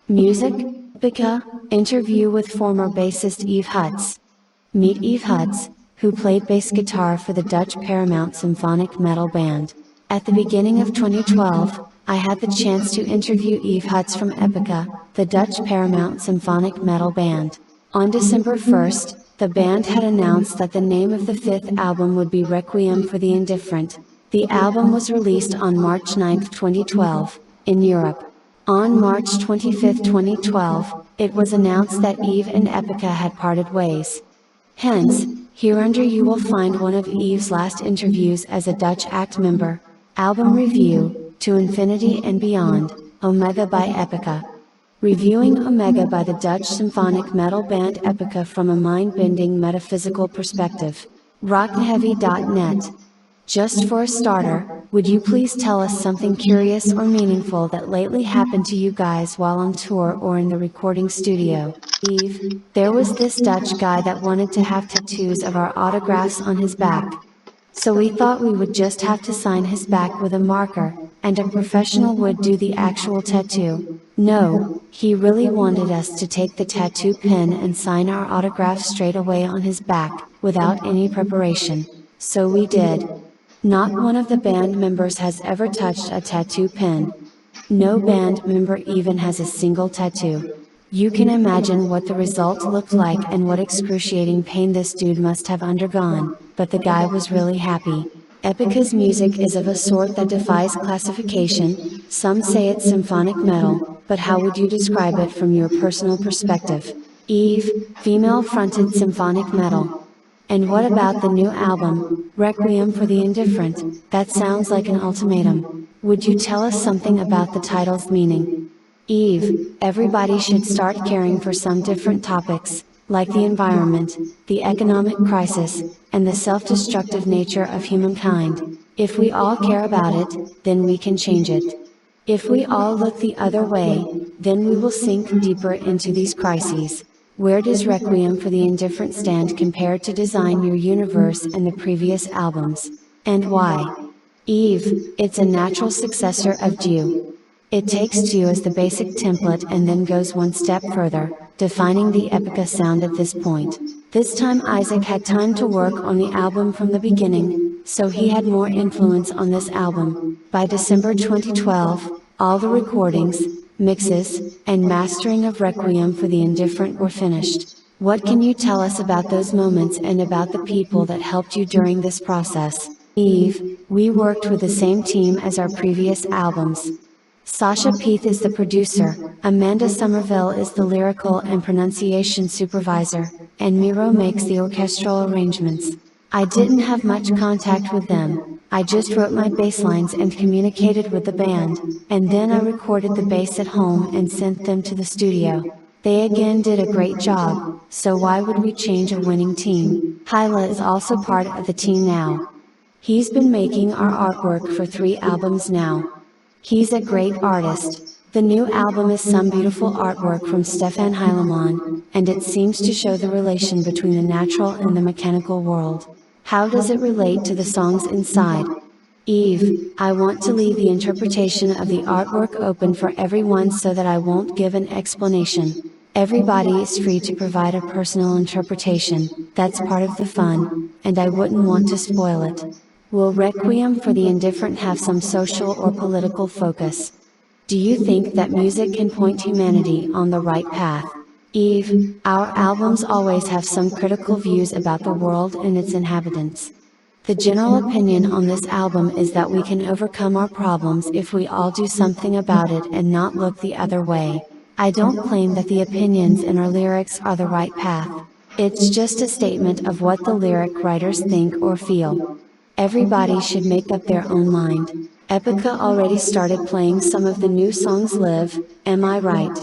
Music, Epica, interview with former bassist Yves Huts. Meet Yves Huts, who played bass guitar for the Dutch Paramount symphonic metal band. At the beginning of 2012, I had the chance to interview Yves Huts from Epica, the Dutch Paramount symphonic metal band. On December 1st, the band had announced that the name of the fifth album would be Requiem for the Indifferent. The album was released on March 9, 2012, in Europe. On March 25, 2012, it was announced that Yves and Epica had parted ways. Hence, hereunder you will find one of Yves' last interviews as a Dutch ACT member. Album review, To Infinity and Beyond, Omega by Epica. Reviewing Omega by the Dutch symphonic metal band Epica from a mind-bending metaphysical perspective. Rockheavy.net. Just for a starter, would you please tell us something curious or meaningful that lately happened to you guys while on tour or in the recording studio? Yves, there was this Dutch guy that wanted to have tattoos of our autographs on his back. So we thought we would just have to sign his back with a marker, and a professional would do the actual tattoo. No, he really wanted us to take the tattoo pen and sign our autograph straight away on his back, without any preparation. So we did. Not one of the band members has ever touched a tattoo pen. No band member even has a single tattoo. You can imagine what the result looked like and what excruciating pain this dude must have undergone, but the guy was really happy. Epica's music is of a sort that defies classification. Some say it's symphonic metal, but how would you describe it from your personal perspective? Yves, female-fronted symphonic metal. And what about the new album, Requiem for the Indifferent? That sounds like an ultimatum. Would you tell us something about the title's meaning? Yves, everybody should start caring for some different topics, like the environment, the economic crisis, and the self-destructive nature of humankind. If we all care about it, then we can change it. If we all look the other way, then we will sink deeper into these crises. Where does Requiem for the Indifferent stand compared to Design Your Universe and the previous albums? And why? Yves, it's a natural successor of Dew. It takes Dew as the basic template and then goes one step further, defining the Epica sound at this point. This time Isaac had time to work on the album from the beginning, so he had more influence on this album. By December 2012, all the recordings, mixes, and mastering of Requiem for the Indifferent were finished. What can you tell us about those moments and about the people that helped you during this process? Yves, we worked with the same team as our previous albums. Sasha Peeth is the producer, Amanda Somerville is the lyrical and pronunciation supervisor, and Miro makes the orchestral arrangements. I didn't have much contact with them. I just wrote my bass lines and communicated with the band, and then I recorded the bass at home and sent them to the studio. They again did a great job, so why would we change a winning team? Hyla is also part of the team now. He's been making our artwork for 3 albums now. He's a great artist. The new album is some beautiful artwork from Stefan Heilemann, and it seems to show the relation between the natural and the mechanical world. How does it relate to the songs inside? Yves, I want to leave the interpretation of the artwork open for everyone so that I won't give an explanation. Everybody is free to provide a personal interpretation, that's part of the fun, and I wouldn't want to spoil it. Will Requiem for the Indifferent have some social or political focus? Do you think that music can point humanity on the right path? Yves, our albums always have some critical views about the world and its inhabitants. The general opinion on this album is that we can overcome our problems if we all do something about it and not look the other way. I don't claim that the opinions in our lyrics are the right path. It's just a statement of what the lyric writers think or feel. Everybody should make up their own mind. Epica already started playing some of the new songs live, am I right?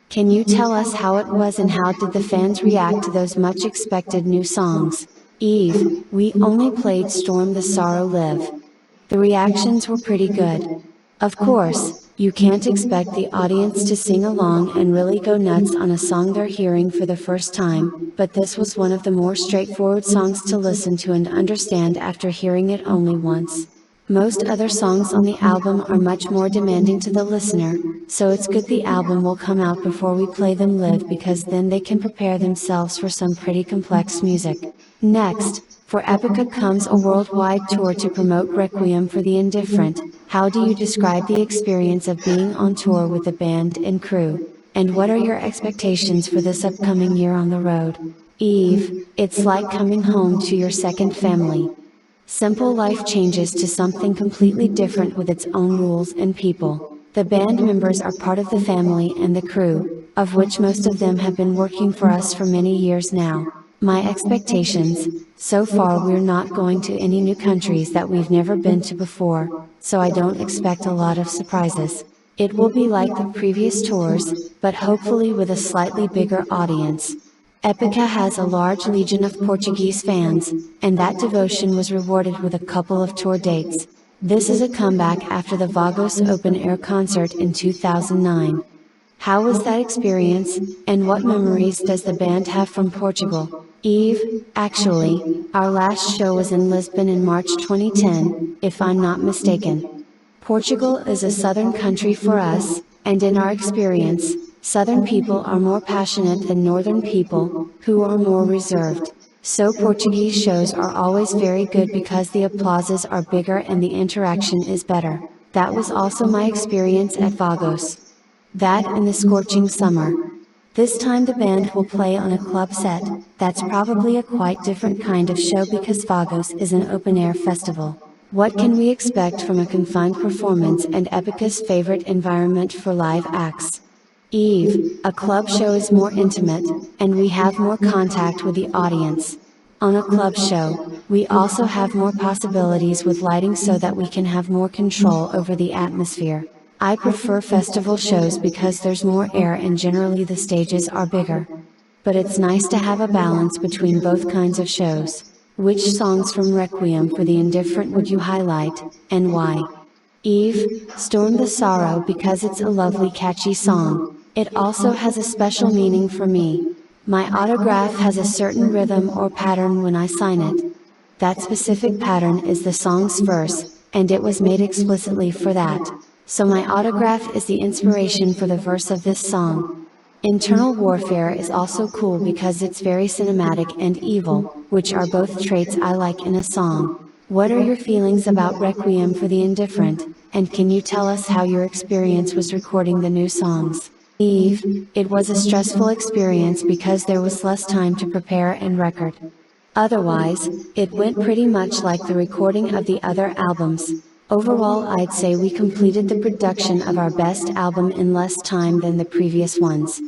Can you tell us how it was and how did the fans react to those much expected new songs? Yves, we only played Storm the Sorrow live. The reactions were pretty good. Of course, you can't expect the audience to sing along and really go nuts on a song they're hearing for the first time, but this was one of the more straightforward songs to listen to and understand after hearing it only once. Most other songs on the album are much more demanding to the listener, so it's good the album will come out before we play them live because then they can prepare themselves for some pretty complex music. Next, for Epica comes a worldwide tour to promote Requiem for the Indifferent. How do you describe the experience of being on tour with the band and crew? And what are your expectations for this upcoming year on the road? Yves, it's like coming home to your second family. Simple life changes to something completely different with its own rules and people. The band members are part of the family and the crew, of which most of them have been working for us for many years now. My expectations, so far we're not going to any new countries that we've never been to before, so I don't expect a lot of surprises. It will be like the previous tours, but hopefully with a slightly bigger audience. Epica has a large legion of Portuguese fans, and that devotion was rewarded with a couple of tour dates. This is a comeback after the Vagos open-air concert in 2009. How was that experience, and what memories does the band have from Portugal? Yves, actually, our last show was in Lisbon in March 2010, if I'm not mistaken. Portugal is a southern country for us, and in our experience, southern people are more passionate than northern people, who are more reserved. So Portuguese shows are always very good because the applauses are bigger and the interaction is better. That was also my experience at Vagos. That in the scorching summer. This time the band will play on a club set. That's probably a quite different kind of show because Vagos is an open-air festival. What can we expect from a confined performance and Epica's favorite environment for live acts? Yves, a club show is more intimate, and we have more contact with the audience. On a club show, we also have more possibilities with lighting so that we can have more control over the atmosphere. I prefer festival shows because there's more air and generally the stages are bigger. But it's nice to have a balance between both kinds of shows. Which songs from Requiem for the Indifferent would you highlight, and why? Yves, Storm the Sorrow because it's a lovely catchy song. It also has a special meaning for me. My autograph has a certain rhythm or pattern when I sign it. That specific pattern is the song's verse, and it was made explicitly for that. So my autograph is the inspiration for the verse of this song. Internal warfare is also cool because it's very cinematic and evil, which are both traits I like in a song. What are your feelings about Requiem for the Indifferent, and can you tell us how your experience was recording the new songs? Yves, it was a stressful experience because there was less time to prepare and record. Otherwise, it went pretty much like the recording of the other albums. Overall, I'd say we completed the production of our best album in less time than the previous ones.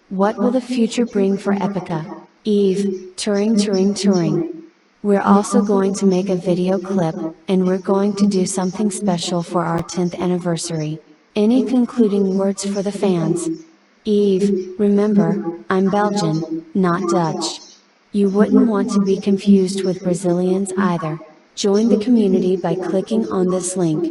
What will the future bring for Epica? Yves, touring. We're also going to make a video clip, and we're going to do something special for our 10th anniversary. Any concluding words for the fans? Yves, remember, I'm Belgian, not Dutch. You wouldn't want to be confused with Brazilians either. Join the community by clicking on this link.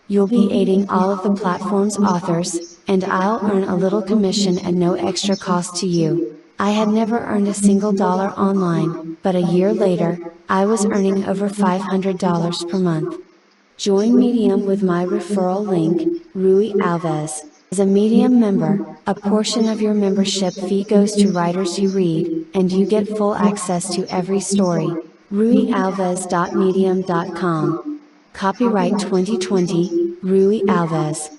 You'll be aiding all of the platform's authors, and I'll earn a little commission at no extra cost to you. I had never earned a single dollar online, but a year later, I was earning over $500 per month. Join Medium with my referral link, Rui Alves. As a Medium member, a portion of your membership fee goes to writers you read, and you get full access to every story. ruialves.medium.com. Copyright 2020, Rui Alves.